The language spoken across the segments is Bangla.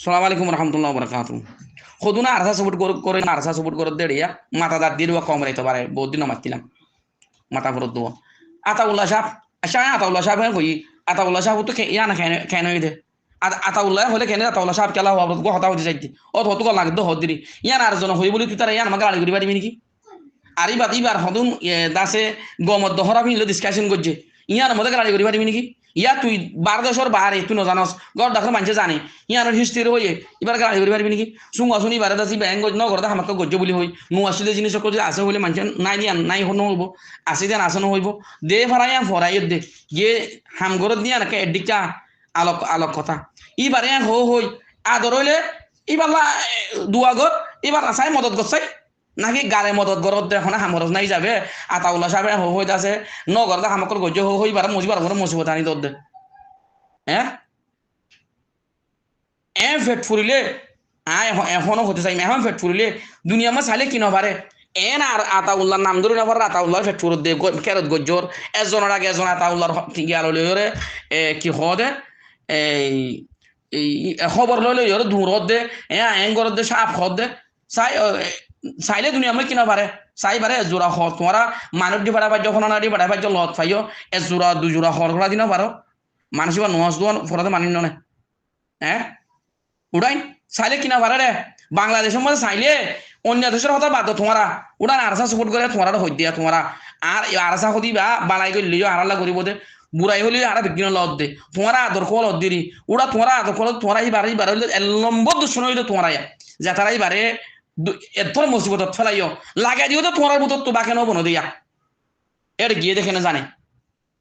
সালাম আলাইকুম রহমতুল্লাহ বরকাতুহ। সদুনা আরসা সাপোর্ট করে আরসা সাপোর্ট করে দেড়িয়া মাথা দাঁত দিয়ে কম রাইতে পারে বহুত দিন মারছিলাম মাথা ফরত দেবো আতাউল্লাহ সাহেব আচ্ছা আতাউল্লাহ সাহেব কই আতাউল্লাহ সাহেব তো ইয়া না কেন কেন দে আতাউল্লাহ হলে কেন আতাউল্লাহ সাহেব কেলা হওয়া গো হতা হতে চাইতি ও হতো লাগে তো হত দিদি ইয়ান আর জন হই বলি তুই তারা ইয়ান আমাকে গাড়ি করি পারিবি নাকি আর ইবার হদুন দাসে গমত দহরা ফিনলে ডিসকাশন করছে ইয়ার মধ্যে গাড়ি করি পারিবি নাকি ইয়া তুই বারদেশর বাহারে তুই নজানস গড় ডাক্তার মানুষে জানে ইয়ার হিস্ট্রি হয়ে এবার গাড়ি করি পারিবি নাকি শুঙ্গা শুনি বারে দাসি ব্যাংক ন করতে আমাকে গজ্য বলি হই নু আসলে জিনিস যদি আছে হলে মানুষ নাই দিয়ান নাই হন হইব আসি দেন আসন হইব দে ফরাইয়া ফরাই দে গিয়ে হামগরত দিয়া নাকি এডিকা আলোক আলোক কথা ইবারে হই আদর হইলে এবার দুয়াগত এবার আসাই মদত করছাই নাকি গালে মদত গরত এখন হামরস নাই যাবে আতাউল্লাহ সাহেব হইত আছে নগরদা হামকর গজ্য হইবার মজিবার ঘরে মসিবত আনি দে হ্যাঁ ফেট ফুরিলে এখনো হতে চাই এখন ফেট ফুরিলে দুনিয়া মা চাইলে কি নবারে এন আর আতাউল্লাহ নাম ধরে না পারে আতাউল্লাহ ফেট ফুরত দে কেরত গজ্জর এজনের আগে এজন আতাউল্লাহর গিয়াল লইরে কি হদে এই খবর লইলে ইয়রে দূরত দে এন গরত দে সাপ খদ দে চাই চাইলে দুনিয়া মই কিনা পারে চাই পারে জোড়া হর তোমারা মানুষ দি বাড়া পাইজ খনা দি বাড়া পাইজ লত পাইও জোড়া দুজোড়া হর করা দিনা পারো মানুষ বা নোয়াজ দোয়ান ফরাতে মানি নে হ্যাঁ উড়াই চাইলে কিনা পারে রে বাংলাদেশের মধ্যে চাইলে অন্য দেশের কথা বাদ তোমারা উড়ান আরসা সাপোর্ট করে তোমারা হই দিয়া তোমারা আর আরসা হদি বা বালাই করে লিও আড়াল্লা করিব দে বুড়াই হলে আর বিজ্ঞান লত দে তোমারা আদর কল দিরি উড়া তোমারা আদর কল তোমারা এই বারে নম্বর দুশ্মন হইলে তোমারা যে তারা এই বারে এরপর মুসিবত ফেলাইও লাগাই দিও তো তোমার মতো তো বাকে নব দিয়া এটা গিয়ে দেখে না জানে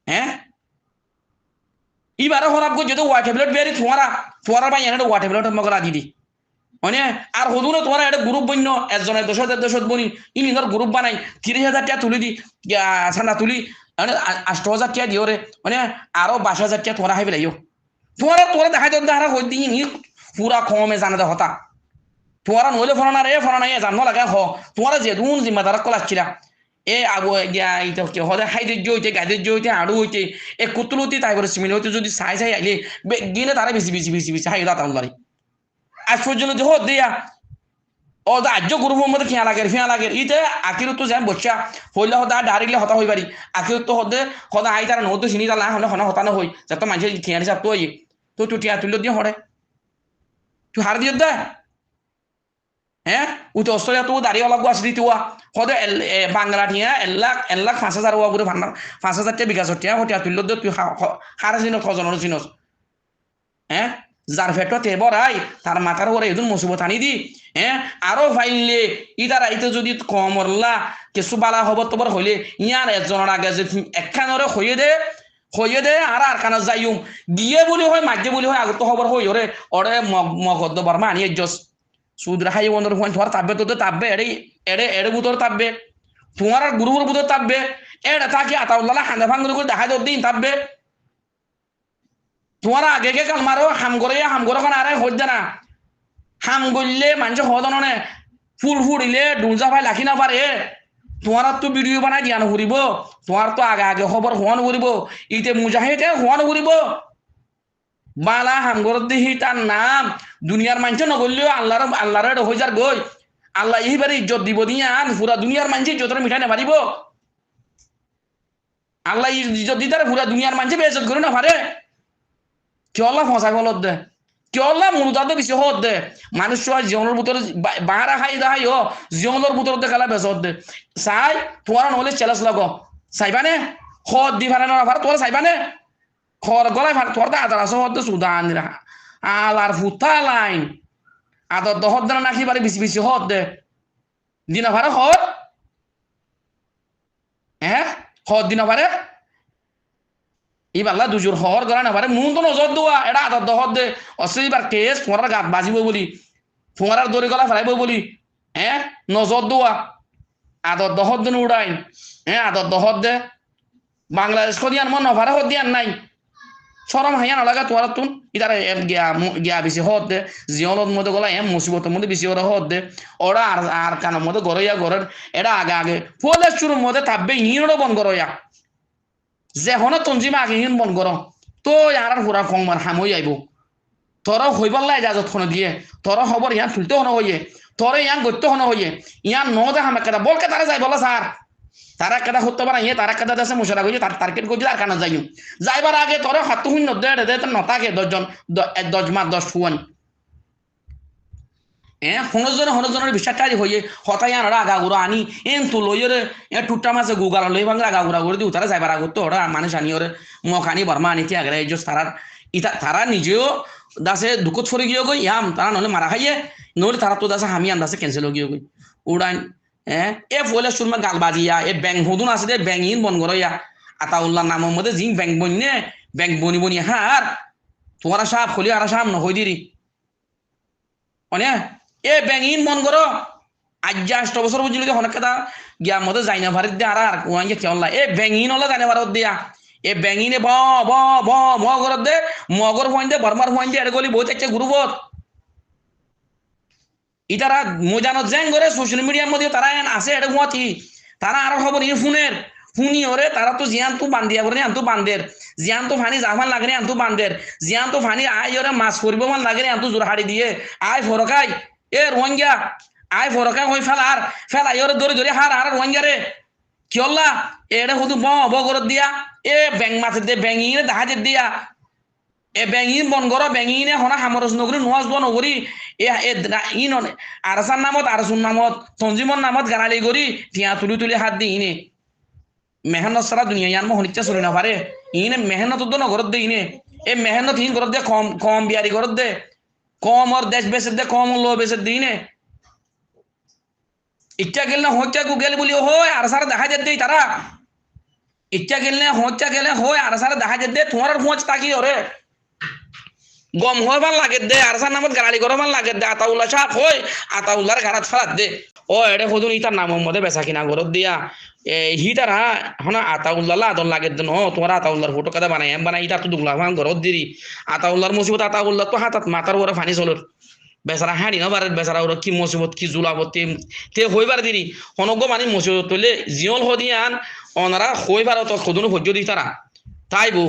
হ্যাঁ এবারে হরাব গো যদি ওয়াটার ট্যাবলেট বেরি তোমারা ভাই এনে ওয়াটার ট্যাবলেট মগরা দিদি মানে আর হদুনে তোমার একটা গ্রুপ বন্য একজনের 10,000 বনি ইনির গ্রুপ বানাই 30,000 টাকা তুলি দি ঠান্ডা তুলি 8,000 টাকা দিও রে মানে আরো 22,000 টাকা তোমরা হাই বেলাইও তোরা দেখাই দাঁড়া হই দিই পুরা কমে জানা দে হতা তোমারা নইলে ফোনা রে ফোনা নাই জানো লাগে হ তোমারা যে দুন জিম্মাদার কলাচ্ছিলা এ আবু হদে হাইদের হইতে গাইদের হইতে আড়ু হইতে এ কুতুলতি তাই করে সিমিল হইতে যদি চাই আইলে গিলে তারা বেশি হাই দাঁত আল্লাহ আজ পর্যন্ত যে হদ দিয়া ও দা আজ্য গ্রুপের মধ্যে ফিয়া লাগে ইতে আখির তো যাই বসা হইলে হদা ডাইরেক্টলি হতা হই পারি আখির তো হদে হদা আই তারা নতো চিনি তালা হলে হনা হতা না হই যাতে মানুষ ঠিয়ারি চাপ তো তুই টিয়া তুলে দিয়ে হরে তুই হার দিয়ে দে হ্যাঁ উঠে অস্ট্রেলিয়া তো দাঁড়িয়ে অলগ আসলি তুয়া হদে বাংলা টিয়া 1,00,000 5,000 ওয়া করে ভান্ডার 5,000 টাকা বিকাশ টিয়া হটিয়া তুলল দে তুই হার চিনস খজনের চিনস হ্যাঁ যার ফেটতে বড়াই তার মাথার উপরে এদিন মুসিবত আনি দি হ্যাঁ আরো ফাইলে ইতার আইতে যদি কমরলা কিছু বালা হব তোর হইলে ইয়ার একজনের আগে যে একখানরে হইয়ে দে আর কানা যাইম গিয়ে বলি হয় মাঝে বলি হয় আগত খবর হই ওরে ওরে মগদ বর্মা আনিয়ে জস সুদরা হাই বন্ধর ফোন তোমার তাববে তো তাববে এড়ে বুতর তাববে তোমার আর গুরুর বুতর তাববে এড়ে তাকে আতাউল্লাহ হান্দা ভাঙ্গুর করে দেখা দিন তাববে তোমার আগে কাল মারো হাম করে কোন আরে হইছে না হাম গললে মানুষ হদন নে ফুল ফুড়িলে ডুলজা ভাই লাখি না পারে তোমার তো ভিডিও বানাই দিয়া নকরিব তোমার তো আগে খবর হওয়া নকরিব ইতে মুজাহিদে হওয়া নকরিব বালা হামগরত দিহি তার নাম দুনিয়ার মানুষ নগরলেও আল্লাহর হয়ে যার গই আল্লাহ এইবারে ইজ্জত দিব দিয়া পুরা দুনিয়ার মানুষ ইজ্জতের মিঠাই না পারিব আল্লাহ ইজ্জত দিতারে পুরা দুনিয়ার মানুষ বেজত করে না পারে কেলা ফসাই ফলত দে কেলা মনুদাত বেশি হত দে মানুষ জীবনের ভিতরে বাহারা খাই দেখাই জীবনের ভিতরে খেলা বেজত দে চাই তোমার নহলে চ্যালেঞ্জ লাগ চাইবানে হত দি ভাড়া না ভাড়া তোমার চাইবানে খর গলায় ভাড়া তোমার আদার আছে হত সুদান আলার ফুটা লাইন আদর দহত দেনা নাকি বারে বেশি হত দে দিনা ভাড়া হত হ্যাঁ হত দিনা ভাড়া এইবার দুজোর হর গলা না পারে মন তো নজর দেওয়া এটা আদর দহর দে অসইবার কেস ফোঁড়ার গাত বাজিব বলি ফোঁড়ার দড়ি গলা ফেলাইব বলি হ্যাঁ নজর দেওয়া আদর দহর দিন উড়াই হ্যাঁ আদর দহর দে বাংলাদেশ দিয়ান মন নভারে হত দিয়ান নাই সরম হাইয়া নালাগা তোমার তুন ইতারা গিয়া বেশি হত দে জীবনের মধ্যে গলা মুসিবতের মধ্যে বেশি ওরা হত দে ওরা আর কানের মধ্যে গড়ইয়া গড়ের এটা আগে ফলে চুরের মধ্যে থাকবে ইনও বন গড়ইয়া যে হন তঞ্জিমা আগে বন কর তো আর পুরা কম হামই আইব তোর হইবাল্লা ইজাজত কোনো দিয়ে তোর খবর ইয়ান ফুলতে হনো হইয়ে তোর ইয়ান গত্য হনো হইয়ে ইয়ান ন দেখা মেকেদা বলকে তারা যাই বলা স্যার তারা কেদা হতে পারে ইয়ে তারা কেদা দেশে মুশারা গিয়ে তার টার্গেট করছে আর কানা যাইও যাইবার আগে তোর হাত শূন্য দেড় দে নটাকে 10 জন 10 মাস 10 ফুয়ান হনজনের বিশ্বাসকারী হইয়ে হতাই আনরা আগাগুড়া আনি এন তু লইরে টুট্টা মাসে গুগাল লই ভাঙলে আগাগুড়া করে দিও তারা যাইবার আগত ওরা মানুষ আনি ওরে মখানি বর্মা আনি কি আগে এই যে তারা নিজেও দাসে দুঃখত ফরে গিয়ে গই ইয়াম তারা নহলে মারা খাইয়ে নহলে তারা তো দাসে হামি আন্দাসে ক্যান্সেল গিয়ে গই উড়ান এ ফলে সুরমা গাল বাজিয়া এ ব্যাংক হদুন আছে দে ব্যাংক ইন বন করইয়া আতাউল্লাহ নামের মধ্যে জিং ব্যাংক বন্যে ব্যাংক বনি বনি হার তোমারা সাপ খলি আর সাপ নহই দিরি অনে এ ব্যাংক ইন বন করো আজ 8 বছর বুঝলি অনেক কথা গিয়া মধ্যে যাই না ভারত দিয়ে আর ওয়াঙ্গে কেওলা এ ব্যাংক ইন হলে জানে ভারত দিয়া এ ব্যাঙিনে ব ব ব মগর দে মগর হইন্দে বর্মার হইন্দে এর গলি বহুত একটা গ্রুপত ইতারা মজানত জেং করে সোশ্যাল মিডিয়ার মধ্যে তারা আছে এটা গুয়াতি তারা আর খবর ই ফোনের শুনি ওরে তারা তো জিয়ান তো বান্দিয়া করে আনতো বান্দের জিয়ান তো ফানি জামান লাগে আনতো বান্দের জিয়ান তো ফানি আই ওরে মাছ করব মান লাগে আনতো জোরহাড়ি দিয়ে আই ফরকাই এ রোহিঙ্গা আই ফরকাই হই ফেলাই ওরে দড়ি দড়ি হার আর রোহিঙ্গা রে কি হল্লা এটা শুধু ব করত দিয়া এ ব্যাং মাছের দিয়ে ব্যাঙিনে জাহাজের দিয়া এ ব্যাঙিন বন করো ব্যাঙিনে হনা হামরস নগরী নোয়াজ বন নগরী ইন আরসার নামত আরসুন নামত তঞ্জিমর নামত গানালি করি টিয়া তুলি হাত দি ইনে মেহনত সারা দুনিয়া ইয়ান মোহনিচ্ছা চলি না পারে ইনে মেহনত তো নগরত দে ইনে এ মেহনত হিন করত দে কম বিয়ারি করত দে কম ওর দেশ বেসে দে কম লো বেসে দি ইনে ইচ্ছা গেল না হচ্ছা গেল বলি হয় আর সারা দেখা যেতে তারা ইচ্ছা গেলে হয় আর সারা দেখা যেতে তোমার পৌঁছ তাকি ওরে গম হয় ভাল লাগে দে আর সার নামত গাড়ি করে ভাল লাগে দে আতাউল্লাহ সাপ হয় আতাউল্লাহর গাড়াত ফেলাত দে ও এটা হদুন ইতার নামের মধ্যে বেচা কিনা করত দিয়া হি তারা হনা আতাউল্লাহ আদন লাগে দে ন তোমার আতাউল্লাহর ফটো কাদা বানাই ইটা তো দুগলা ভাঙ ঘরত দিরি আতাউল্লাহর মুসিবত আতাউল্লাহ তো হাতাত মাথার উপরে ফানি চলর বেচারা হাঁড়ি ন বারে বেচারা ওরা কি মুসিবত কি জুলাবত তে হইবার দিরি অনজ্ঞ মানে মুসিবত তৈলে জিয়ল হদিয়ান ওনারা হইবার তো খদুন ভোজ্য দি তারা তাই বউ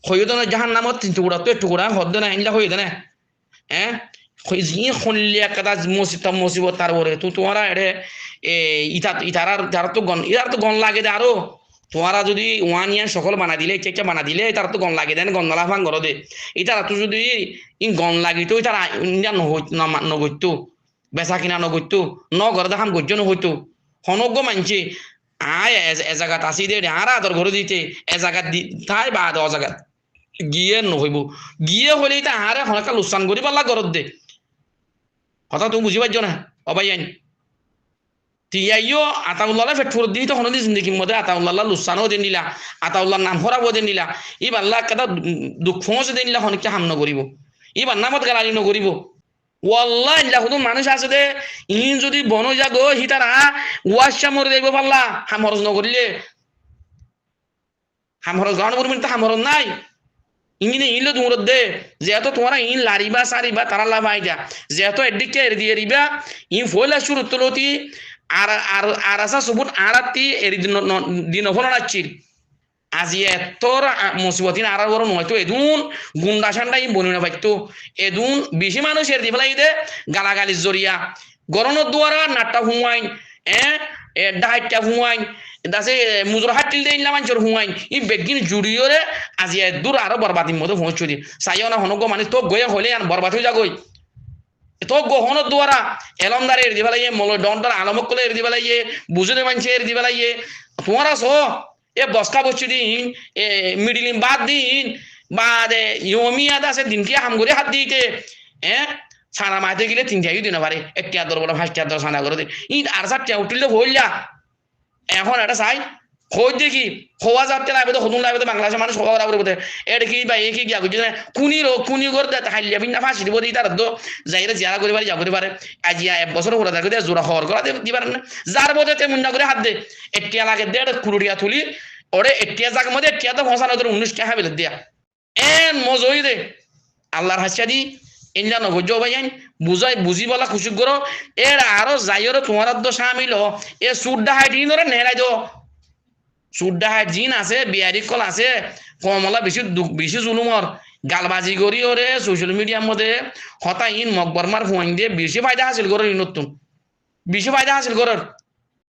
হইদন জাহান নামত টুকুরা তো টুকুরা হদ্দ না ইনলা হইদ না জি খনলিয়া কাদা মুসিবত তার ওরে তো তোমারা এড়ে ইতারার যারা তো ইতার তো গন লাগে দে আরো তোমারা যদি ওয়ান ইয়ার সকল বানা দিলে চেক বানা দিলে তার তো গন লাগে দেন গন নালা ভাঙ ঘর দে ইতারা তো যদি গন লাগিত ইতারা ইন্ডিয়া নগৈতো বেচা কিনা নগৈতো ন ঘর দেখাম গজ্য নহইতো হনজ্ঞ মানছে আয় এজাগাত আসি দে আর আদর ঘর দিতে এজাগাত তাই বা অজাগাত গিয়ে নহইব গিয়ে হলে তা হারে হনকা লোকসান করি পাল্লা ঘরত দে কথা তুমি বুঝি পারছো না অবাই আইন তিয়াইও আতাউল্লাহ ফেটফুর দিই তখন জিন্দগির মধ্যে আতাউল্লাহ লুসানও দিন দিলা আতাউল্লাহ নাম হরাবো দিন দিলা ই বাল্লা কেদা দুঃখ ফোঁস দিন দিলা হনিকে হাম নকরিব ই বান্নামত গালালি নকরিব ওয়াল্লাহ ইল্লা হুদুন মানুষ আছে দে ইন যদি বন যাগো হি তারা ওয়াশা মরে দেখবো পাল্লা হামরজ নকরিলে হামরজ গান করবেন তো হামরজ নাই ইংনে ইলো দূরত দে যেহেতু তোমরা ইন লারিবা সারিবা তারা লাভ আইডা যেহেতু এদিকে এর দিয়ে রিবা ইন ফয়লা শুরু তুলতি আর আসা সুবুত আরাতি এর দিন ফল নাচির আজি এতর মুসিবতিন আর বড় নয়তো এদুন গুন্ডা সান্ডা ইন বনিনা পাইতো এদুন বেশি মানুষ এর দিফলাই দে গালাগালির জরিয়া গরনের দুয়ারা নাট্টা হুমাইন ডাইটটা হুমাইন দাসে মুজর হাটিল দে ইনলা মানচর হুমাইন ই বেগিন জুড়িওরে আজি দূর আরো বরবাদির মধ্যে পৌঁছ দি সাইও না হনগো মানে তো গয়ে হলে আন বরবাদ হয়ে যাগই তো গহনের দ্বারা এলমদারে এর দিবালাইয়ে মল ডন্টার আলমক কলে এর দিবালাইয়ে বুঝে মানছে এর দিবালাইয়ে তোমার আছো এ বস্কা বচ্চি দিন এ মিডিলিম বাদ দিন বাদ ইয়মিয়া দাসে দিনকে হাম করে হাত দিতে ছানা মাইতে গেলে 3টাই দিন পারে 1টা দর বড় 5টা দর ছানা করে দে ই আর 4টা উঠলে হইলা এখন এটা চাই হই দেখি হওয়া যাতে লাগবে তো হদুন লাগবে তো বাংলাদেশের মানুষ হওয়া লাগবে বোধ এটা কি বা কি গিয়া বুঝছে কুনি করে হাইলিয়া বিনা ফাঁসি দিব দিই তার তো যাইরে জিয়ারা করে পারে যা করে পারে আজিয়া 1 বছর করে থাকে জোড়া হওয়ার করা দিবার না যার বোধে তে মুন্না করে হাত দে 1টা লাগে দে কুড়িয়া তুলি ওরে 1টা জায়গার মধ্যে 1টা তো ফসানো তোর 19 টাকা বেলে দিয়া মজই দে আল্লাহর হাসিয়া দি ইনলা নগজ্য ভাইয়ান বুঝি বলা খুশি করো এর আরো যাইরে তোমার তো সামিল এ সুড্ডা হাইটি ধরে নেড়াই দো সুড্ডা হাইট জিন আছে বিয়ারি কল আছে কমলা বেশি জুলুমর গালবাজি করি ওরে সোশ্যাল মিডিয়ার মধ্যে হতা ইন মকবরমার ফোন দিয়ে বেশি ফায়দা হাসিল করার নতুন বেশি ফায়দা হাসিল করার